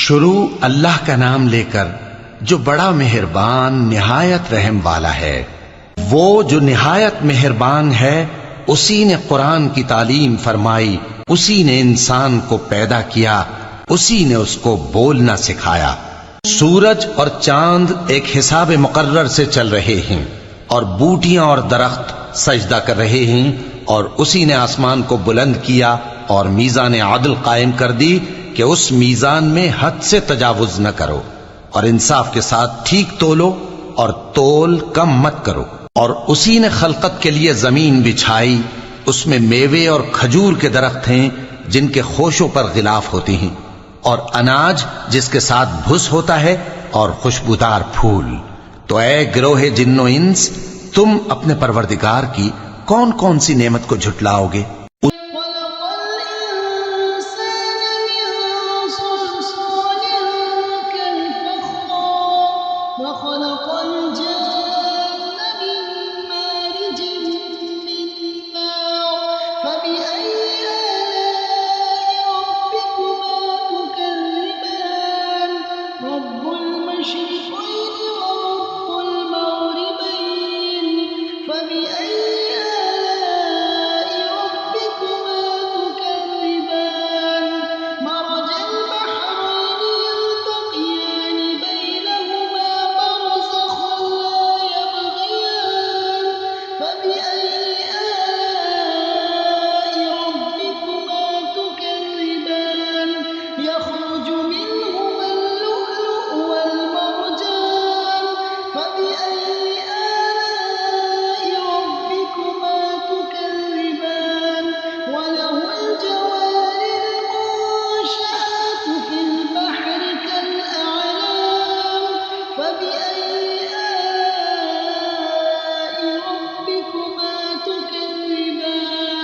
شروع اللہ کا نام لے کر جو بڑا مہربان نہایت رحم والا ہے۔ وہ جو نہایت مہربان ہے اسی نے قرآن کی تعلیم فرمائی، اسی نے انسان کو پیدا کیا، اسی نے اس کو بولنا سکھایا۔ سورج اور چاند ایک حساب مقرر سے چل رہے ہیں اور بوٹیاں اور درخت سجدہ کر رہے ہیں، اور اسی نے آسمان کو بلند کیا اور میزان عدل قائم کر دی کہ اس میزان میں حد سے تجاوز نہ کرو، اور انصاف کے ساتھ ٹھیک تولو اور تول کم مت کرو۔ اور اسی نے خلقت کے لیے زمین بچھائی، اس میں میوے اور کھجور کے درخت ہیں جن کے خوشوں پر غلاف ہوتی ہیں، اور اناج جس کے ساتھ بھس ہوتا ہے، اور خوشبودار پھول۔ تو اے گروہ جن و انس، تم اپنے پروردگار کی کون کون سی نعمت کو جھٹلاؤ گے؟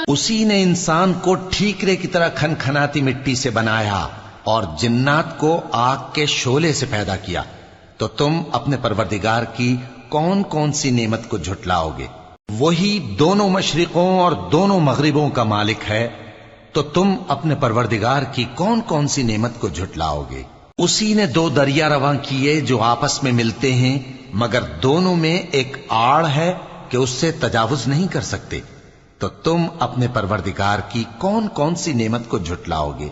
اسی نے انسان کو ٹھیکرے کی طرح کھنکھناتی مٹی سے بنایا اور جنات کو آگ کے شعلے سے پیدا کیا، تو تم اپنے پروردگار کی کون کون سی نعمت کو جھٹلاؤ گے؟ وہی دونوں مشرقوں اور دونوں مغربوں کا مالک ہے، تو تم اپنے پروردگار کی کون کون سی نعمت کو جھٹلاؤ گے؟ اسی نے دو دریا رواں کیے جو آپس میں ملتے ہیں، مگر دونوں میں ایک آڑ ہے کہ اس سے تجاوز نہیں کر سکتے، تو تم اپنے پروردگار کی کون کون سی نعمت کو جھٹلاؤ گے؟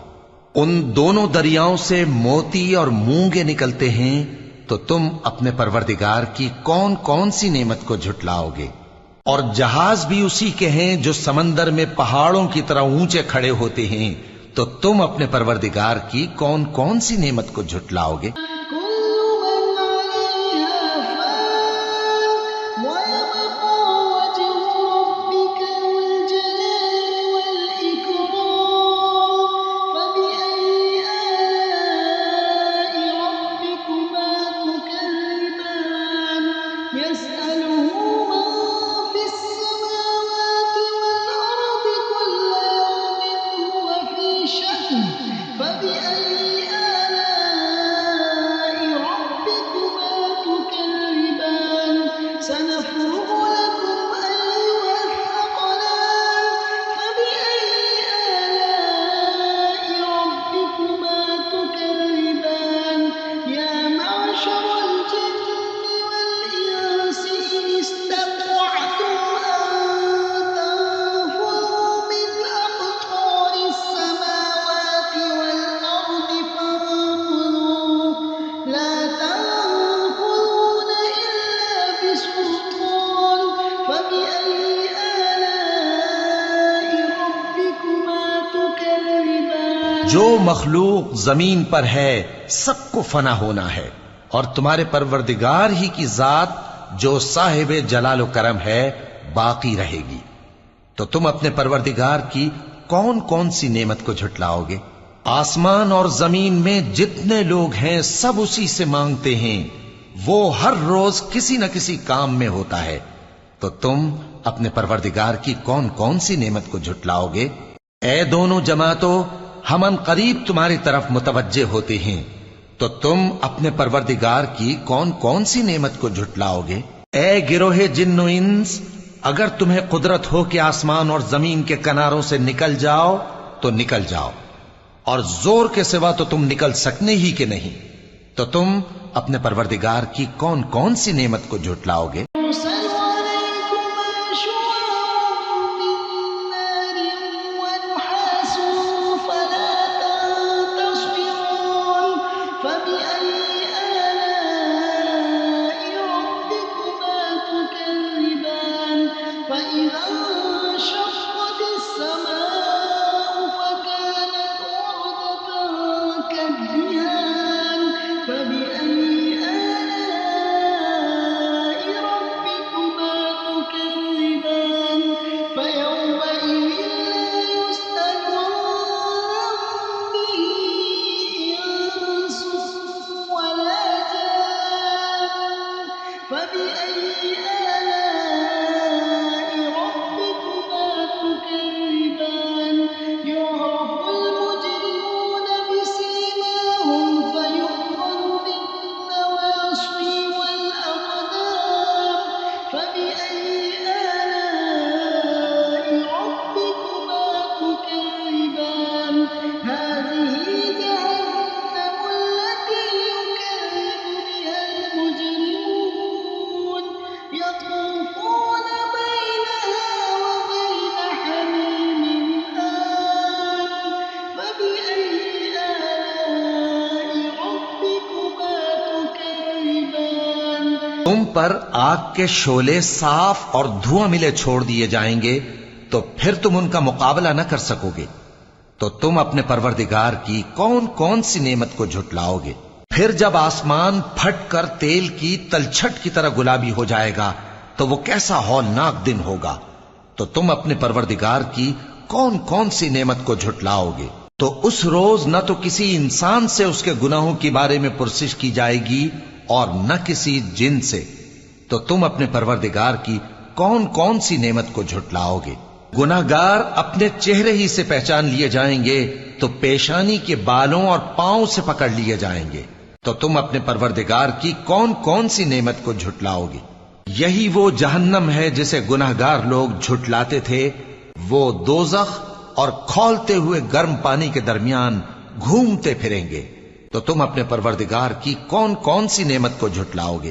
ان دونوں دریاؤں سے موتی اور مونگے نکلتے ہیں، تو تم اپنے پروردگار کی کون کون سی نعمت کو جھٹلاؤ گے؟ اور جہاز بھی اسی کے ہیں جو سمندر میں پہاڑوں کی طرح اونچے کھڑے ہوتے ہیں، تو تم اپنے پروردگار کی کون کون سی نعمت کو جھٹلاؤ گے؟ جو مخلوق زمین پر ہے سب کو فنا ہونا ہے، اور تمہارے پروردگار ہی کی ذات جو صاحب جلال و کرم ہے باقی رہے گی۔ تو تم اپنے پروردگار کی کون کون سی نعمت کو جھٹلاؤ گے؟ آسمان اور زمین میں جتنے لوگ ہیں سب اسی سے مانگتے ہیں، وہ ہر روز کسی نہ کسی کام میں ہوتا ہے، تو تم اپنے پروردگار کی کون کون سی نعمت کو جھٹلاؤ گے؟ اے دونوں جماعتوں، ہم ان قریب تمہاری طرف متوجہ ہوتے ہیں، تو تم اپنے پروردگار کی کون کون سی نعمت کو جھٹلاؤ گے؟ اے گروہ جن و انس، اگر تمہیں قدرت ہو کہ آسمان اور زمین کے کناروں سے نکل جاؤ تو نکل جاؤ، اور زور کے سوا تو تم نکل سکنے ہی کے نہیں، تو تم اپنے پروردگار کی کون کون سی نعمت کو جھٹلاؤ گے؟ تم پر آگ کے شعلے صاف اور دھواں ملے چھوڑ دیے جائیں گے تو پھر تم ان کا مقابلہ نہ کر سکو گے، تو تم اپنے پروردگار کی کون کون سی نعمت کو جھٹلاؤ گے؟ پھر جب آسمان پھٹ کر تیل کی تلچھٹ کی طرح گلابی ہو جائے گا تو وہ کیسا ہولناک دن ہوگا، تو تم اپنے پروردگار کی کون کون سی نعمت کو جھٹلاؤ گے؟ تو اس روز نہ تو کسی انسان سے اس کے گناہوں کے بارے میں پرسش کی جائے گی اور نہ کسی جن سے، تو تم اپنے پروردگار کی کون کون سی نعمت کو جھٹلاؤ گے؟ گناہگار اپنے چہرے ہی سے پہچان لیے جائیں گے تو پیشانی کے بالوں اور پاؤں سے پکڑ لیے جائیں گے، تو تم اپنے پروردگار کی کون کون سی نعمت کو جھٹلاؤ گے؟ یہی وہ جہنم ہے جسے گناہگار لوگ جھٹلاتے تھے، وہ دوزخ اور کھولتے ہوئے گرم پانی کے درمیان گھومتے پھریں گے، تو تم اپنے پروردگار کی کون کون سی نعمت کو جھٹلاؤ گے؟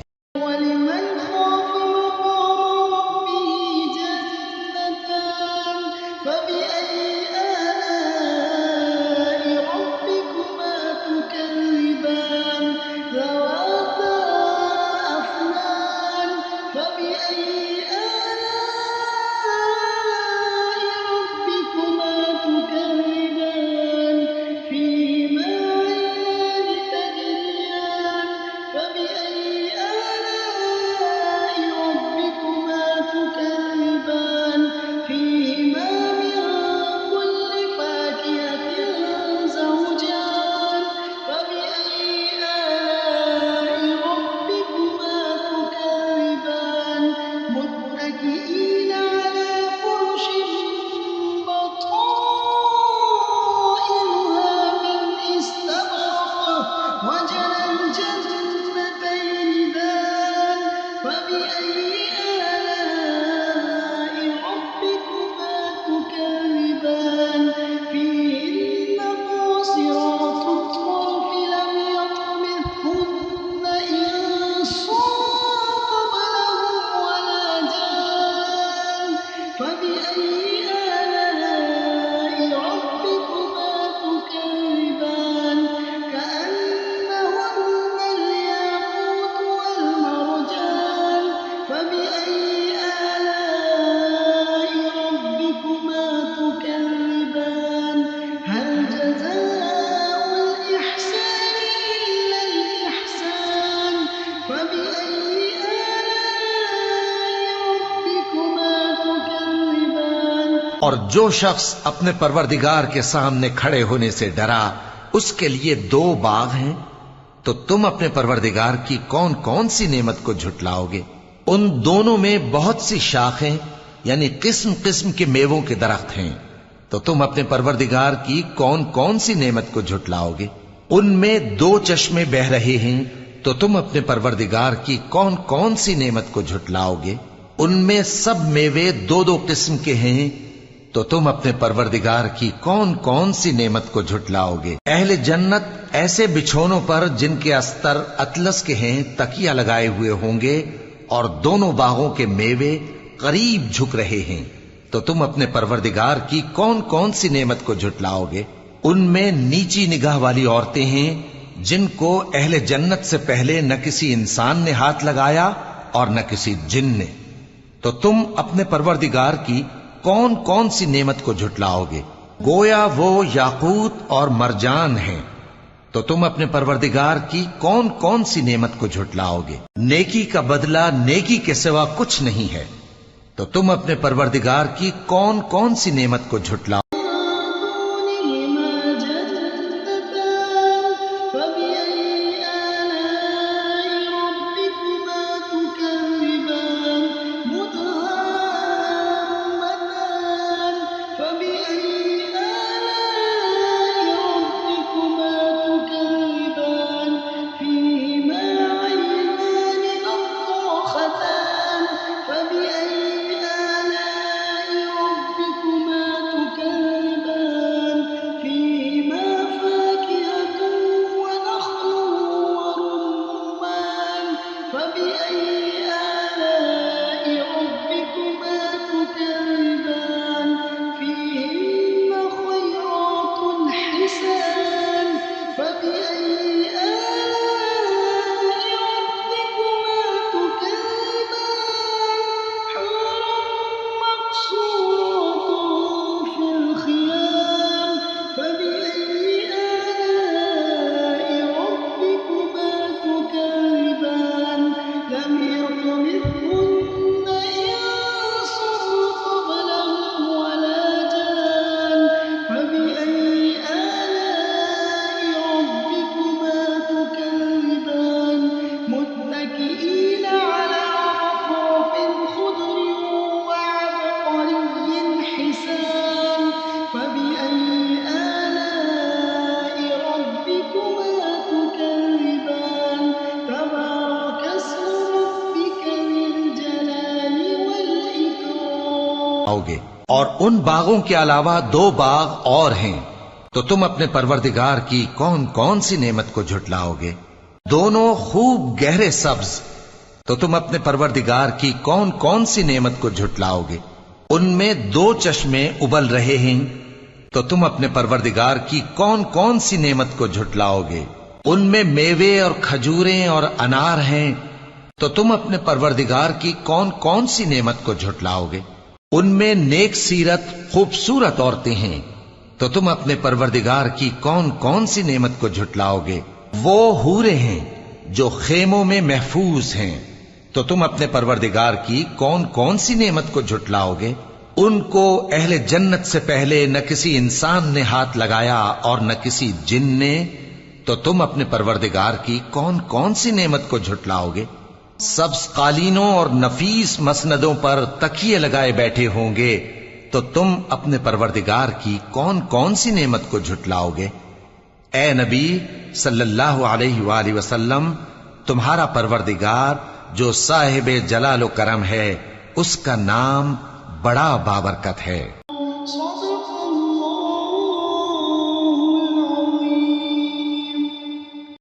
اور جو شخص اپنے پروردگار کے سامنے کھڑے ہونے سے ڈرا اس کے لیے 2 باغ ہیں، تو تم اپنے پروردگار کی کون کون سی نعمت کو جھٹلاؤ گے؟ ان دونوں میں بہت سی شاخیں یعنی قسم قسم کے میووں کے درخت ہیں، تو تم اپنے پروردگار کی کون کون سی نعمت کو جھٹلاؤ گے؟ ان میں 2 چشمے بہ رہے ہیں، تو تم اپنے پروردگار کی کون کون سی نعمت کو جھٹلاؤ گے؟ ان میں سب میوے 2 قسم کے ہیں، تو تم اپنے پروردگار کی کون کون سی نعمت کو جھٹلاؤ گے؟ اہل جنت ایسے بچھونوں پر جن کے استر اطلس کے ہیں تکیہ لگائے ہوئے ہوں گے اور دونوں باغوں کے میوے قریب جھک رہے ہیں، تو تم اپنے پروردگار کی کون کون سی نعمت کو جھٹلاؤ گے؟ ان میں نیچی نگاہ والی عورتیں ہیں جن کو اہل جنت سے پہلے نہ کسی انسان نے ہاتھ لگایا اور نہ کسی جن نے، تو تم اپنے پروردگار کی کون کون سی نعمت کو جھٹلاؤ گے؟ گویا وہ یاقوت اور مرجان ہیں، تو تم اپنے پروردگار کی کون کون سی نعمت کو جھٹلاؤ گے؟ نیکی کا بدلہ نیکی کے سوا کچھ نہیں ہے، تو تم اپنے پروردگار کی کون کون سی نعمت کو جھٹلاؤ؟ گے؟ اور ان باغوں کے علاوہ 2 باغ اور ہیں، تو تم اپنے پروردگار کی کون کون سی نعمت کو جھٹلاؤ گے؟ دونوں خوب گہرے سبز، تو تم اپنے پروردگار کی کون کون سی نعمت کو جھٹلاؤ گے؟ ان میں 2 چشمے ابل رہے ہیں، تو تم اپنے پروردگار کی کون کون سی نعمت کو جھٹلاؤ گے؟ ان میں میوے اور کھجوریں اور انار ہیں، تو تم اپنے پروردگار کی کون کون سی نعمت کو جھٹلاؤ گے؟ ان میں نیک سیرت خوبصورت عورتیں ہیں، تو تم اپنے پروردگار کی کون کون سی نعمت کو جھٹلاؤ گے؟ وہ حوریں ہیں جو خیموں میں محفوظ ہیں، تو تم اپنے پروردگار کی کون کون سی نعمت کو جھٹلاؤ گے؟ ان کو اہل جنت سے پہلے نہ کسی انسان نے ہاتھ لگایا اور نہ کسی جن نے، تو تم اپنے پروردگار کی کون کون سی نعمت کو جھٹلاؤ گے؟ سبز قالینوں اور نفیس مسندوں پر تکیے لگائے بیٹھے ہوں گے، تو تم اپنے پروردگار کی کون کون سی نعمت کو جھٹلاؤ گے؟ اے نبی صلی اللہ علیہ وآلہ وسلم، تمہارا پروردگار جو صاحب جلال و کرم ہے، اس کا نام بڑا بابرکت ہے۔